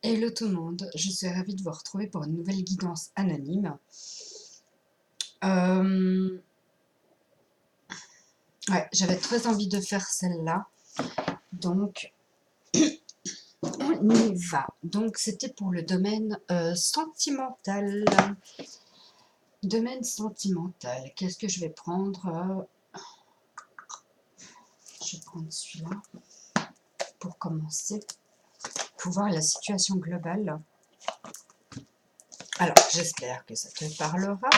Hello tout le monde, je suis ravie de vous retrouver pour une nouvelle guidance anonyme. Euh, ouais, j'avais très envie de faire celle-là, donc on y va. Donc c'était pour le domaine sentimental. Domaine sentimental, qu'est-ce que je vais prendre? Je vais prendre celui-là pour commencer, pour voir la situation globale. Alors, j'espère que ça te parlera.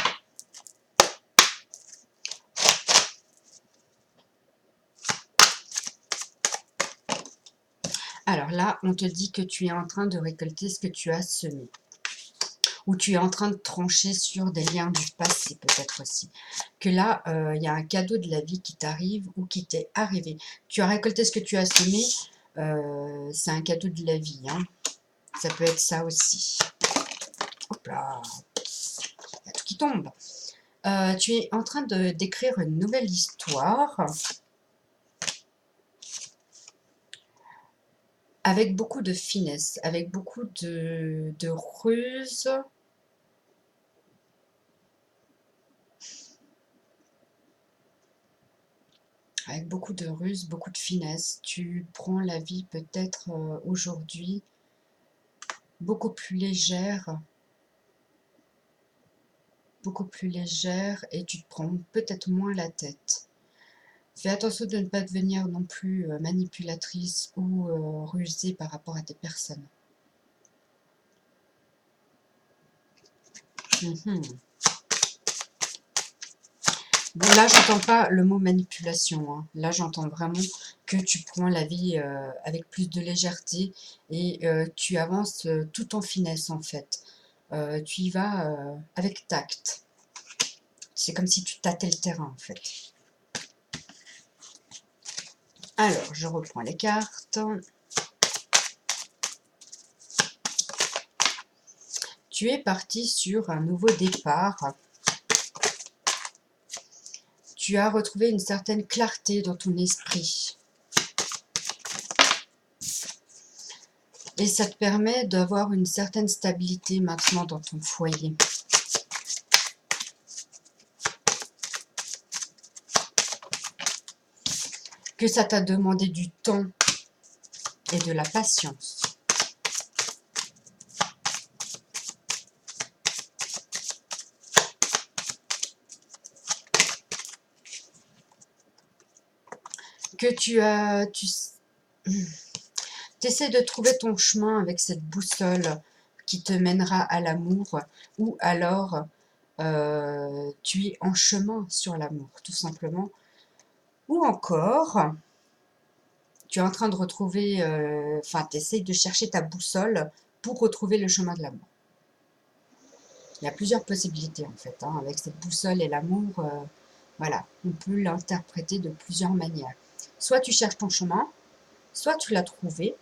Alors là, on te dit que tu es en train de récolter ce que tu as semé. Ou tu es en train de trancher sur des liens du passé peut-être aussi. Que là, il y a un cadeau de la vie qui t'arrive ou qui t'est arrivé. Tu as récolté ce que tu as semé, c'est un cadeau de la vie. Hein. Ça peut être ça aussi. Hop là, il y a tout qui tombe. Tu es en train de d'écrire une nouvelle histoire avec beaucoup de finesse, avec beaucoup de ruse. Avec beaucoup de ruse, beaucoup de finesse. Tu prends la vie peut-être aujourd'hui beaucoup plus légère et tu te prends peut-être moins la tête. Fais attention de ne pas devenir non plus manipulatrice ou rusée par rapport à tes personnes. Mhm. Bon, là, j'entends pas le mot manipulation. Hein. Là, j'entends vraiment que tu prends la vie avec plus de légèreté et tu avances tout en finesse, en fait. Tu y vas avec tact. C'est comme si tu tâtais le terrain, en fait. Alors, je reprends les cartes. Tu es parti sur un nouveau départ. Tu as retrouvé une certaine clarté dans ton esprit. Et ça te permet d'avoir une certaine stabilité maintenant dans ton foyer. Que ça t'a demandé du temps et de la patience. Que tu essaies de trouver ton chemin avec cette boussole qui te mènera à l'amour, ou alors tu es en chemin sur l'amour, tout simplement. Ou encore, tu es en train de retrouver, enfin, tu essaies de chercher ta boussole pour retrouver le chemin de l'amour. Il y a plusieurs possibilités, en fait, hein, avec cette boussole et l'amour, voilà, on peut l'interpréter de plusieurs manières. Soit tu cherches ton chemin, soit tu l'as trouvé,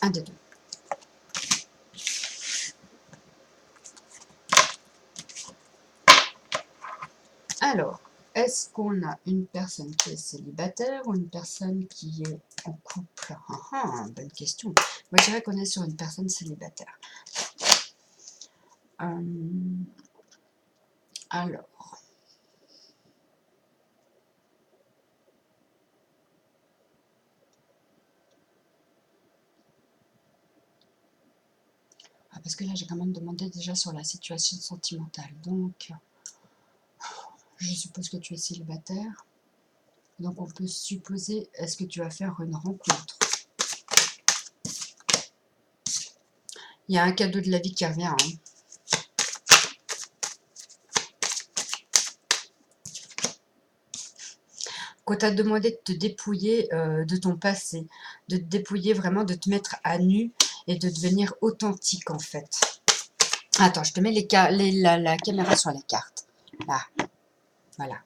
un des deux. Alors, est-ce qu'on a une personne qui est célibataire ou une personne qui est en couple? Bonne question. Moi, je dirais qu'on est sur une personne célibataire. Alors, parce que là, j'ai quand même demandé déjà sur la situation sentimentale. Donc, je suppose que tu es célibataire. Donc, on peut supposer, est-ce que tu vas faire une rencontre? Il y a un cadeau de la vie qui revient. Hein. Quand t'a demandé de te dépouiller de ton passé, de te dépouiller vraiment, de te mettre à nu et de devenir authentique en fait. Attends, je te mets la caméra sur la carte. Là, voilà,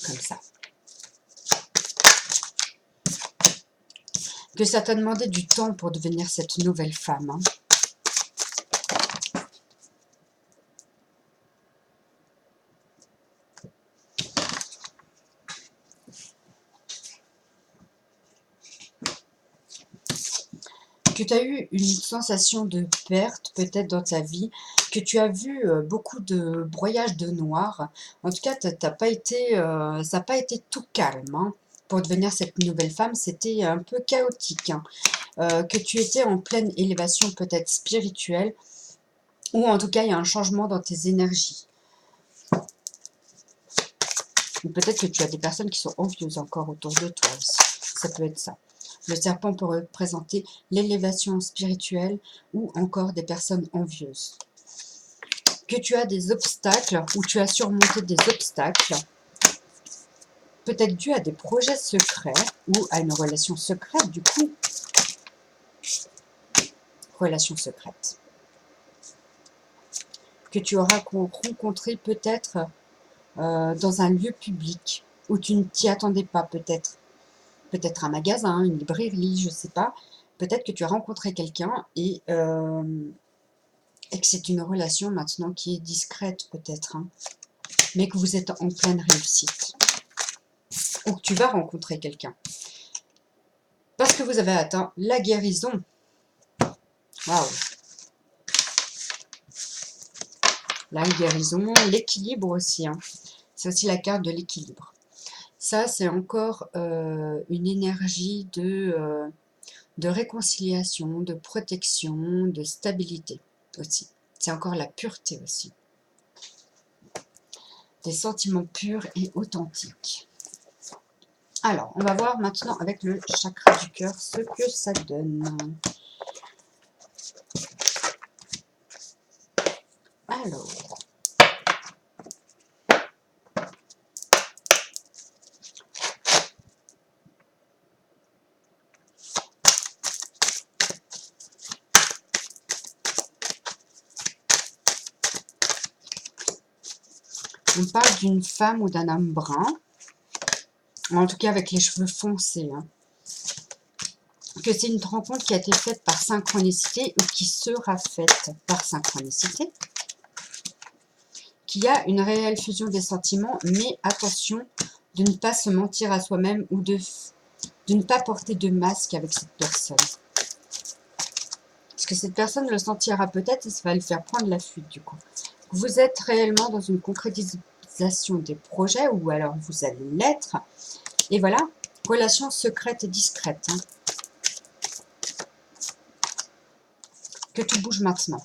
comme ça. Que ça t'a demandé du temps pour devenir cette nouvelle femme. Hein. que tu as eu une sensation de perte peut-être dans ta vie, que tu as vu beaucoup de broyage de noir. En tout cas, t'as pas été, ça n'a pas été tout calme, hein. Pour devenir cette nouvelle femme, c'était un peu chaotique, hein. Que tu étais en pleine élévation peut-être spirituelle, ou en tout cas, il y a un changement dans tes énergies. Ou peut-être que tu as des personnes qui sont envieuses encore autour de toi aussi. Ça peut être ça. Le serpent peut représenter l'élévation spirituelle ou encore des personnes envieuses. Que tu as des obstacles ou tu as surmonté des obstacles, peut-être dû à des projets secrets ou à une relation secrète du coup. Relation secrète. Que tu auras rencontré peut-être dans un lieu public où tu ne t'y attendais pas peut-être. Peut-être un magasin, une librairie, je ne sais pas. Peut-être que tu as rencontré quelqu'un et que c'est une relation maintenant qui est discrète peut-être, hein, mais que vous êtes en pleine réussite. Ou que tu vas rencontrer quelqu'un. Parce que vous avez atteint la guérison. Waouh! La guérison, l'équilibre aussi, hein. C'est aussi la carte de l'équilibre. Ça, c'est encore une énergie de réconciliation, de protection, de stabilité aussi. C'est encore la pureté aussi. Des sentiments purs et authentiques. Alors, on va voir maintenant avec le chakra du cœur ce que ça donne. Alors, on parle d'une femme ou d'un homme brun, en tout cas avec les cheveux foncés, hein. Que c'est une rencontre qui a été faite par synchronicité ou qui sera faite par synchronicité, qu'il y a une réelle fusion des sentiments, mais attention de ne pas se mentir à soi-même ou de ne pas porter de masque avec cette personne. Parce que cette personne le sentira peut-être et ça va le faire prendre la fuite du coup. Vous êtes réellement dans une concrétisation des projets ou alors vous allez l'être. Et voilà, relation secrète et discrète, hein. Que tout bouge maintenant.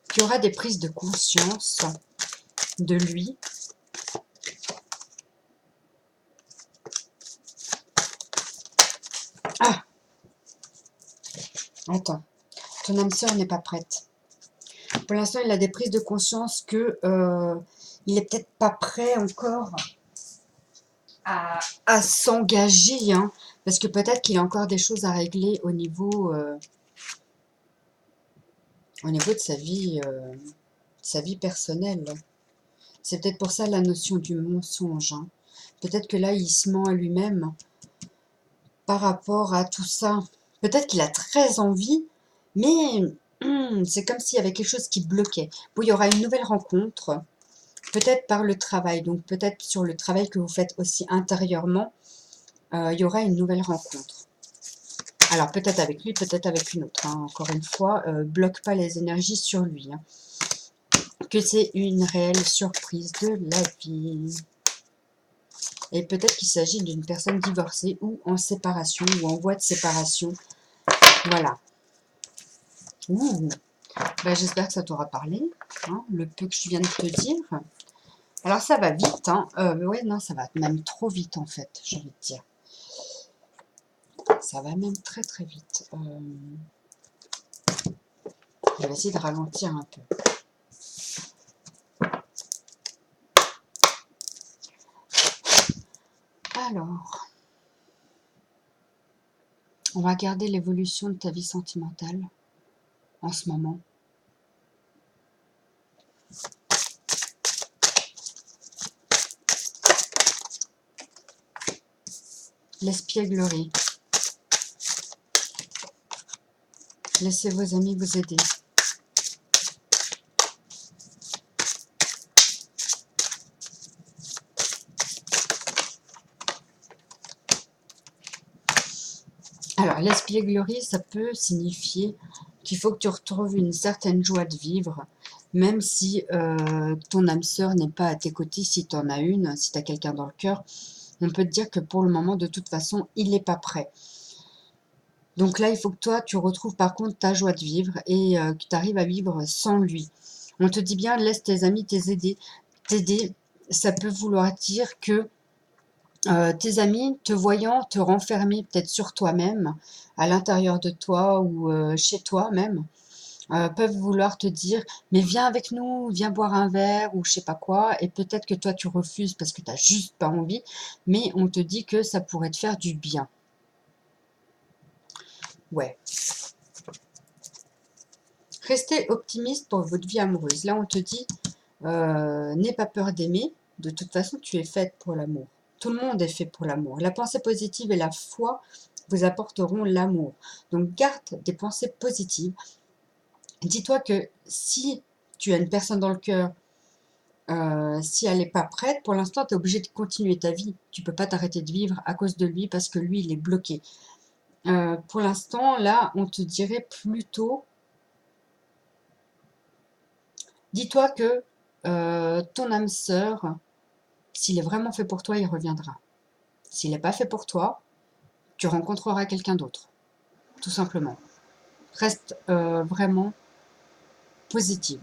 Qu'il y aura des prises de conscience de lui. Ah! Attends, ton âme sœur n'est pas prête. Pour l'instant, il a des prises de conscience que il est peut-être pas prêt encore à s'engager, hein, parce que peut-être qu'il a encore des choses à régler au niveau de sa vie personnelle. C'est peut-être pour ça la notion du mensonge, hein. Peut-être que là, il se ment à lui-même par rapport à tout ça. Peut-être qu'il a très envie, mais c'est comme s'il y avait quelque chose qui bloquait. Bon, il y aura une nouvelle rencontre, peut-être par le travail, donc peut-être sur le travail que vous faites aussi intérieurement, il y aura une nouvelle rencontre. Alors peut-être avec lui, peut-être avec une autre, hein. Encore une fois, bloque pas les énergies sur lui, hein. Que c'est une réelle surprise de la vie. Et peut-être qu'il s'agit d'une personne divorcée ou en séparation ou en voie de séparation. Voilà. Ouh. Ben, j'espère que ça t'aura parlé, hein, le peu que je viens de te dire. Alors ça va vite, hein. Ouais, non, ça va même trop vite en fait, j'ai envie de dire. Ça va même très très vite. Je vais essayer de ralentir un peu. Alors, on va regarder l'évolution de ta vie sentimentale en ce moment. L'espièglerie. Laissez vos amis vous aider. Alors, l'espièglerie, ça peut signifier qu'il faut que tu retrouves une certaine joie de vivre, même si ton âme sœur n'est pas à tes côtés, si tu en as une, si tu as quelqu'un dans le cœur, on peut te dire que pour le moment, de toute façon, il n'est pas prêt. Donc là, il faut que toi, tu retrouves par contre ta joie de vivre et que tu arrives à vivre sans lui. On te dit bien, laisse tes amis t'aider. T'aider, ça peut vouloir dire que tes amis, te voyant te renfermer peut-être sur toi-même, à l'intérieur de toi ou chez toi même, peuvent vouloir te dire: «Mais viens avec nous, viens boire un verre» ou je sais pas quoi et peut-être que toi tu refuses parce que tu as juste pas envie, mais on te dit que ça pourrait te faire du bien. Ouais. Restez optimiste pour votre vie amoureuse. Là, on te dit: «N'aie pas peur d'aimer, de toute façon tu es faite pour l'amour». Tout le monde est fait pour l'amour. La pensée positive et la foi vous apporteront l'amour. Donc garde des pensées positives. Dis-toi que si tu as une personne dans le cœur, si elle n'est pas prête, pour l'instant, tu es obligé de continuer ta vie. Tu ne peux pas t'arrêter de vivre à cause de lui parce que lui, il est bloqué. Pour l'instant, là, on te dirait plutôt, dis-toi que ton âme sœur, s'il est vraiment fait pour toi, il reviendra. S'il n'est pas fait pour toi, tu rencontreras quelqu'un d'autre, tout simplement. Reste vraiment positive.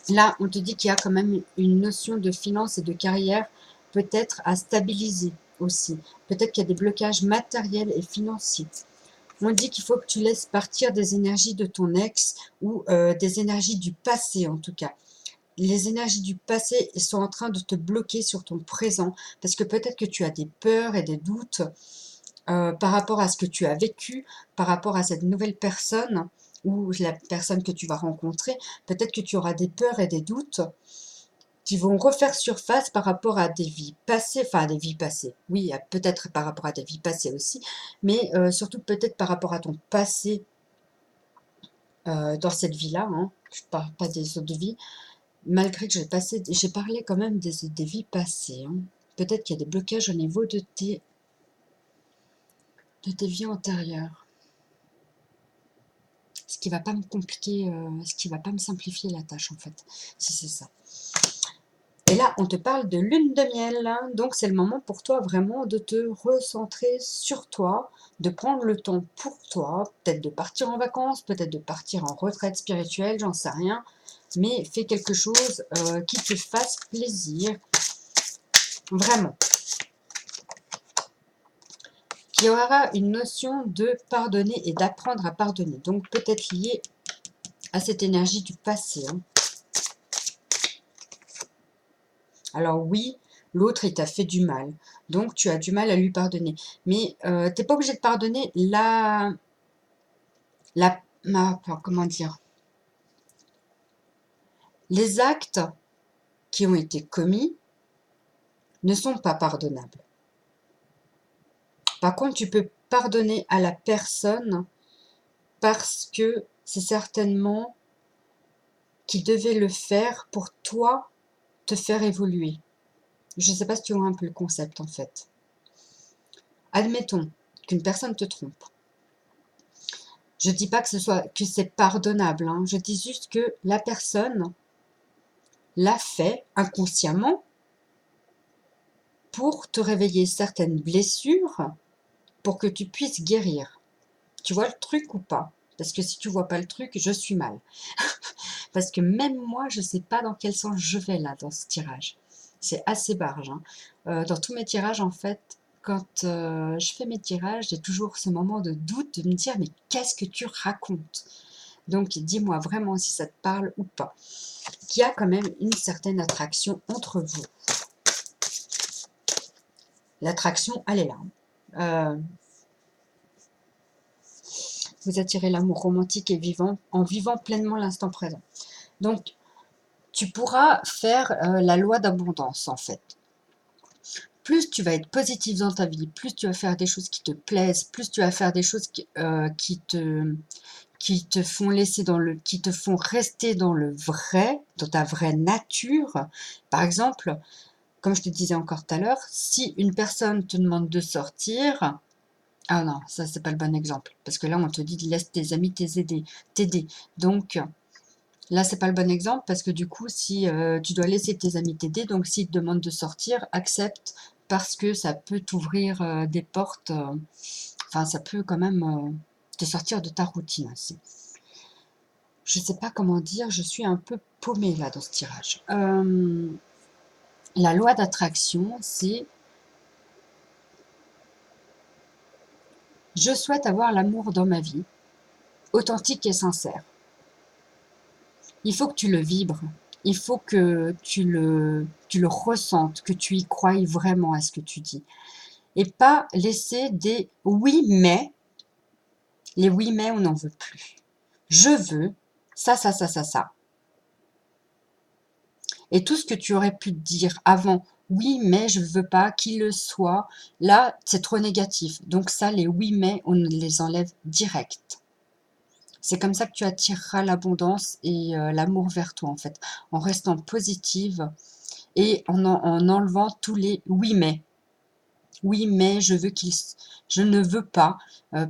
Là, on te dit qu'il y a quand même une notion de finance et de carrière peut-être à stabiliser aussi. Peut-être qu'il y a des blocages matériels et financiers. On dit qu'il faut que tu laisses partir des énergies de ton ex ou des énergies du passé en tout cas. Les énergies du passé sont en train de te bloquer sur ton présent parce que peut-être que tu as des peurs et des doutes par rapport à ce que tu as vécu, par rapport à cette nouvelle personne ou la personne que tu vas rencontrer. Peut-être que tu auras des peurs et des doutes qui vont refaire surface par rapport à des vies passées, enfin des vies passées, oui, peut-être par rapport à des vies passées aussi, mais surtout peut-être par rapport à ton passé dans cette vie-là, hein. Je ne parle pas des autres vies, malgré que j'ai parlé quand même des vies passées, hein. Peut-être qu'il y a des blocages au niveau de tes vies antérieures. Ce qui va pas me compliquer, ce qui va pas me simplifier la tâche en fait, si c'est ça. Et là, on te parle de lune de miel, hein, donc c'est le moment pour toi vraiment de te recentrer sur toi, de prendre le temps pour toi, peut-être de partir en vacances, peut-être de partir en retraite spirituelle, j'en sais rien, mais fais quelque chose qui te fasse plaisir, vraiment. Qui aura une notion de pardonner et d'apprendre à pardonner, donc peut-être lié à cette énergie du passé, hein. Alors oui, l'autre, il t'a fait du mal, donc tu as du mal à lui pardonner. Mais tu n'es pas obligé de pardonner comment dire, les actes qui ont été commis ne sont pas pardonnables. Par contre, tu peux pardonner à la personne parce que c'est certainement qu'il devait le faire pour toi te faire évoluer. Je ne sais pas si tu vois un peu le concept en fait. Admettons qu'une personne te trompe. Je ne dis pas que c'est pardonnable, hein. Je dis juste que la personne l'a fait inconsciemment pour te réveiller certaines blessures pour que tu puisses guérir. Tu vois le truc ou pas? Parce que si tu vois pas le truc, je suis mal. Parce que même moi, je ne sais pas dans quel sens je vais là dans ce tirage. C'est assez barge, hein. Dans tous mes tirages, en fait, quand je fais mes tirages, j'ai toujours ce moment de doute de me dire mais qu'est-ce que tu racontes? Donc dis-moi vraiment si ça te parle ou pas. Qu'il y a quand même une certaine attraction entre vous. L'attraction, elle est là. Vous attirez l'amour romantique et vivant en vivant pleinement l'instant présent. Donc, tu pourras faire la loi d'abondance en fait. Plus tu vas être positif dans ta vie, plus tu vas faire des choses qui te plaisent, plus tu vas faire des choses qui te font qui te font rester dans le vrai, dans ta vraie nature. Par exemple, comme je te disais encore tout à l'heure, si une personne te demande de sortir, Ah non, ça c'est pas le bon exemple. Parce que là, on te dit laisse tes amis t'aider. Donc, là, c'est pas le bon exemple parce que du coup, si tu dois laisser tes amis t'aider, donc s'ils te demandent de sortir, accepte parce que ça peut t'ouvrir des portes. Enfin, ça peut quand même te sortir de ta routine aussi. Je sais pas comment dire, je suis un peu paumée là dans ce tirage. La loi d'attraction, c'est je souhaite avoir l'amour dans ma vie, authentique et sincère. Il faut que tu le vibres, il faut que tu le ressentes, que tu y croies vraiment à ce que tu dis. Et pas laisser des oui mais, les oui mais on n'en veut plus. Je veux ça. Et tout ce que tu aurais pu dire avant, oui mais je veux pas qu'il le soit, là c'est trop négatif. Donc ça, les oui mais, on les enlève direct. C'est comme ça que tu attireras l'abondance et l'amour vers toi en fait, en restant positive et en enlevant tous les oui mais. Oui mais je ne veux pas,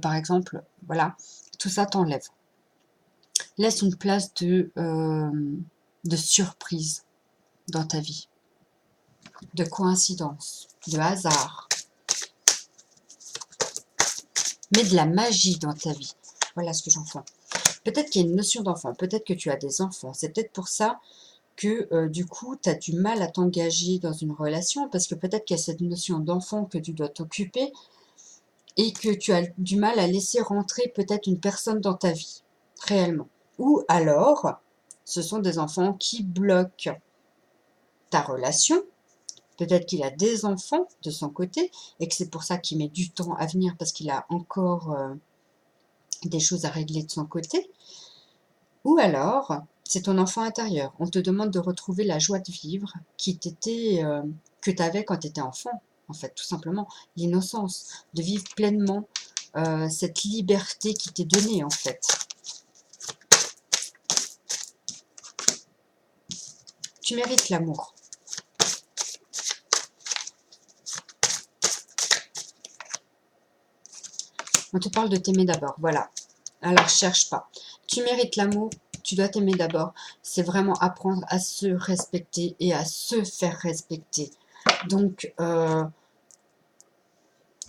par exemple, voilà, tout ça t'enlève. Laisse une place de surprise dans ta vie, de coïncidence, de hasard, mais de la magie dans ta vie. Voilà ce que j'en fais. Peut-être qu'il y a une notion d'enfant, peut-être que tu as des enfants, c'est peut-être pour ça que du coup, tu as du mal à t'engager dans une relation, parce que peut-être qu'il y a cette notion d'enfant que tu dois t'occuper, et que tu as du mal à laisser rentrer peut-être une personne dans ta vie, réellement. Ou alors, ce sont des enfants qui bloquent ta relation. Peut-être qu'il a des enfants de son côté et que c'est pour ça qu'il met du temps à venir parce qu'il a encore des choses à régler de son côté. Ou alors, c'est ton enfant intérieur. On te demande de retrouver la joie de vivre que tu avais quand tu étais enfant, en fait, tout simplement. L'innocence, de vivre pleinement cette liberté qui t'est donnée, en fait. Tu mérites l'amour. On te parle de t'aimer d'abord, voilà. Alors, cherche pas. Tu mérites l'amour, tu dois t'aimer d'abord. C'est vraiment apprendre à se respecter et à se faire respecter. Donc,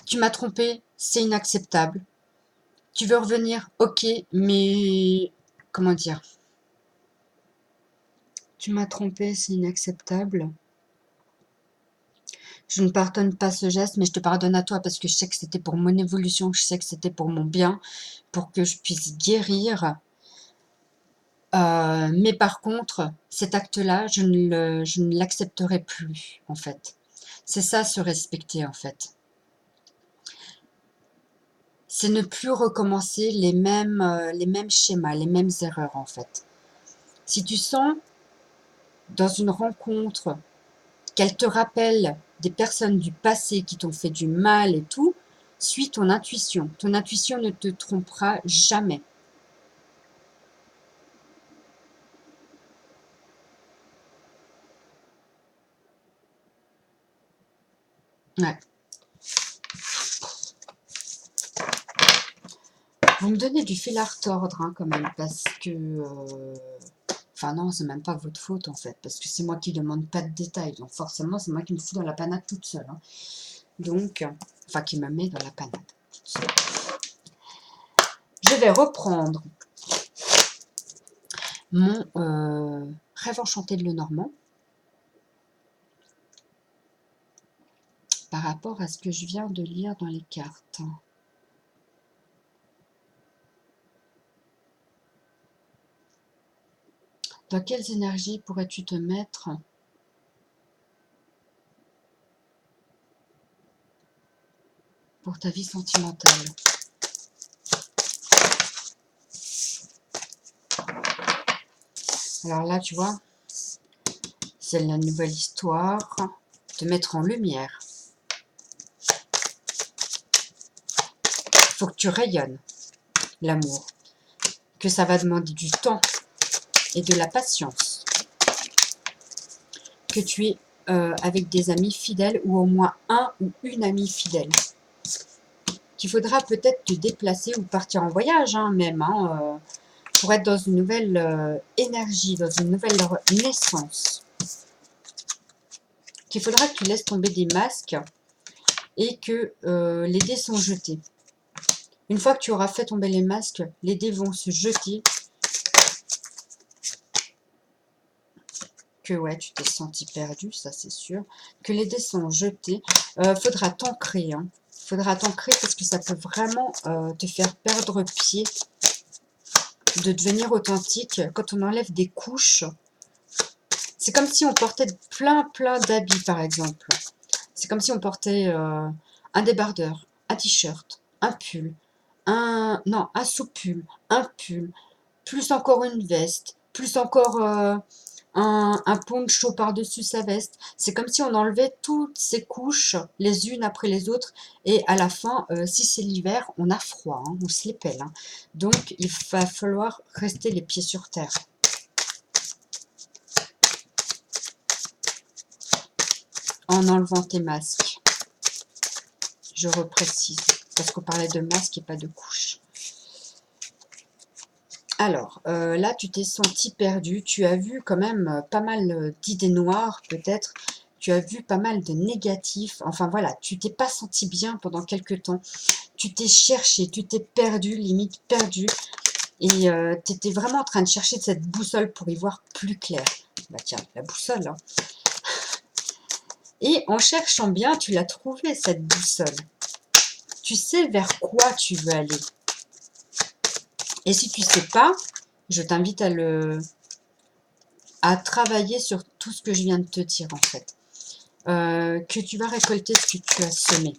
tu m'as trompé, c'est inacceptable. Tu veux revenir, ok, mais comment dire? Tu m'as trompé, c'est inacceptable. Je ne pardonne pas ce geste, mais je te pardonne à toi parce que je sais que c'était pour mon évolution, je sais que c'était pour mon bien, pour que je puisse guérir. Mais par contre, cet acte-là, je ne l'accepterai plus, en fait. C'est ça, se respecter, en fait. C'est ne plus recommencer les mêmes schémas, les mêmes erreurs, en fait. Si tu sens dans une rencontre qu'elle te rappelle des personnes du passé qui t'ont fait du mal et tout, suis ton intuition. Ton intuition ne te trompera jamais. Ouais. Vous me donnez du fil à retordre hein, quand même, parce que... Enfin non, c'est même pas votre faute en fait, parce que c'est moi qui demande pas de détails, donc forcément c'est moi qui me fous dans la panade toute seule. Hein. Donc, enfin qui me met dans la panade toute seule. Je vais reprendre mon rêve enchanté de Lenormand par rapport à ce que je viens de lire dans les cartes. Dans quelles énergies pourrais-tu te mettre pour ta vie sentimentale? Alors là, tu vois, c'est la nouvelle histoire, te mettre en lumière. Il faut que tu rayonnes l'amour, que ça va demander du temps et de la patience, que tu es avec des amis fidèles ou au moins un ou une amie fidèle. qu'il faudra peut-être te déplacer ou partir en voyage, hein, même, hein, pour être dans une nouvelle énergie, dans une nouvelle naissance. Qu'il faudra que tu laisses tomber des masques et que les dés sont jetés. Une fois que tu auras fait tomber les masques, les dés vont se jeter. Que ouais, tu t'es senti perdu, ça c'est sûr. Que les dés sont jetés. Faudra t'ancrer, hein. Faudra t'ancrer parce que ça peut vraiment te faire perdre pied de devenir authentique. Quand on enlève des couches, c'est comme si on portait plein d'habits par exemple. C'est comme si on portait un débardeur, un t-shirt, un pull, un sous-pull, un pull, plus encore une veste, plus encore un poncho par-dessus sa veste. C'est comme si on enlevait toutes ces couches les unes après les autres et à la fin, si c'est l'hiver, on a froid, hein, on se les pèle. Hein. Donc il va falloir rester les pieds sur terre. En enlevant tes masques. Je reprécise, parce qu'on parlait de masques et pas de couches. Alors, là, tu t'es senti perdu. Tu as vu quand même pas mal d'idées noires, peut-être. Tu as vu pas mal de négatifs. Enfin, voilà, tu t'es pas senti bien pendant quelques temps. Tu t'es cherché, tu t'es perdu, limite perdu. Et tu étais vraiment en train de chercher cette boussole pour y voir plus clair. Bah tiens, la boussole, hein. Et en cherchant bien, tu l'as trouvée, cette boussole. Tu sais vers quoi tu veux aller. Et si tu ne sais pas, je t'invite à travailler sur tout ce que je viens de te dire, en fait. Que tu vas récolter ce que tu as semé.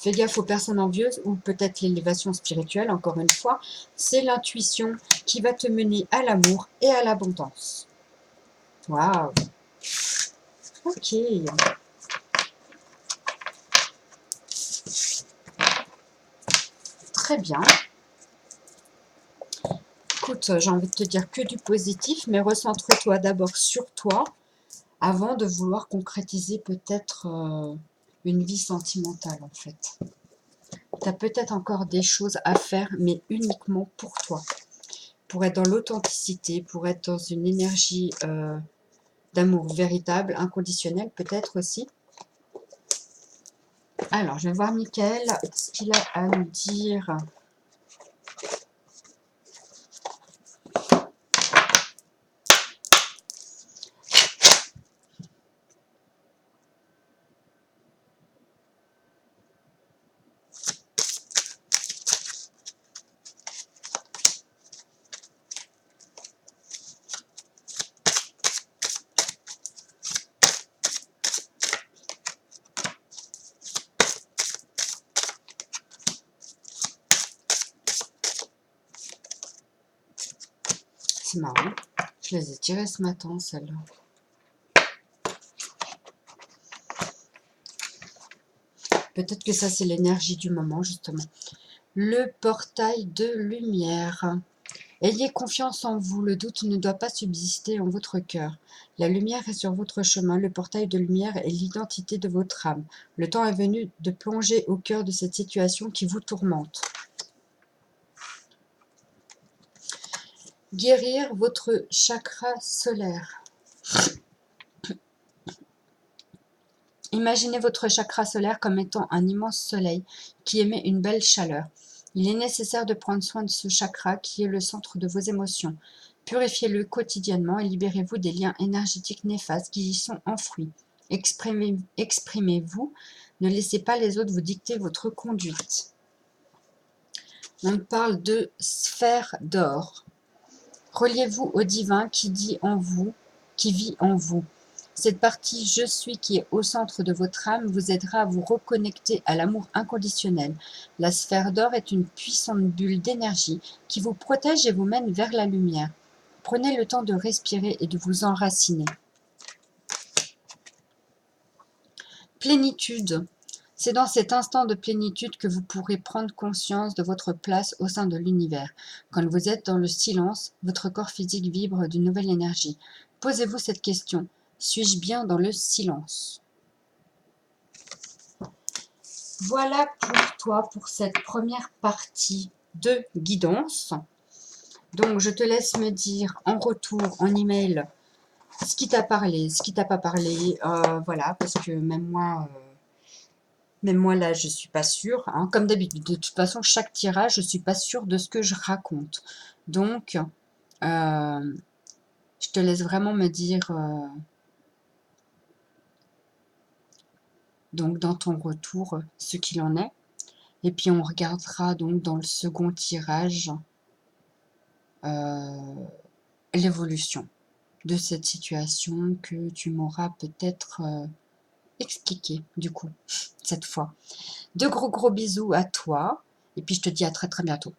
Fais gaffe aux personnes envieuses ou peut-être l'élévation spirituelle, encore une fois. C'est l'intuition qui va te mener à l'amour et à l'abondance. Waouh! Ok. Très bien. Écoute, j'ai envie de te dire que du positif, mais recentre-toi d'abord sur toi avant de vouloir concrétiser peut-être une vie sentimentale, en fait. Tu as peut-être encore des choses à faire, mais uniquement pour toi. Pour être dans l'authenticité, pour être dans une énergie d'amour véritable, inconditionnel peut-être aussi. Alors, je vais voir Mickaël, ce qu'il a à nous dire. C'est marrant. Je les ai tirées ce matin, celles-là. Peut-être que ça, c'est l'énergie du moment, justement. Le portail de lumière. Ayez confiance en vous, le doute ne doit pas subsister en votre cœur. La lumière est sur votre chemin, le portail de lumière est l'identité de votre âme. Le temps est venu de plonger au cœur de cette situation qui vous tourmente. Guérir votre chakra solaire. Imaginez votre chakra solaire comme étant un immense soleil qui émet une belle chaleur. Il est nécessaire de prendre soin de ce chakra qui est le centre de vos émotions. Purifiez-le quotidiennement et libérez-vous des liens énergétiques néfastes qui y sont enfouis. Exprimez-vous, ne laissez pas les autres vous dicter votre conduite. On parle de sphère d'or. Reliez-vous au divin qui vit en vous. Cette partie « Je suis » qui est au centre de votre âme vous aidera à vous reconnecter à l'amour inconditionnel. La sphère d'or est une puissante bulle d'énergie qui vous protège et vous mène vers la lumière. Prenez le temps de respirer et de vous enraciner. Plénitude. C'est dans cet instant de plénitude que vous pourrez prendre conscience de votre place au sein de l'univers. Quand vous êtes dans le silence, votre corps physique vibre d'une nouvelle énergie. Posez-vous cette question. Suis-je bien dans le silence? Voilà pour toi, pour cette première partie de guidance. Donc, je te laisse me dire en retour, en email, ce qui t'a parlé, ce qui t'a pas parlé. Voilà, parce que même moi là, je suis pas sûre. Hein. Comme d'habitude, de toute façon, chaque tirage, je suis pas sûre de ce que je raconte. Donc, je te laisse vraiment me dire, donc dans ton retour, ce qu'il en est. Et puis, on regardera donc dans le second tirage l'évolution de cette situation que tu m'auras peut-être expliqué, du coup, cette fois. De gros bisous à toi. Et puis, je te dis à très très bientôt.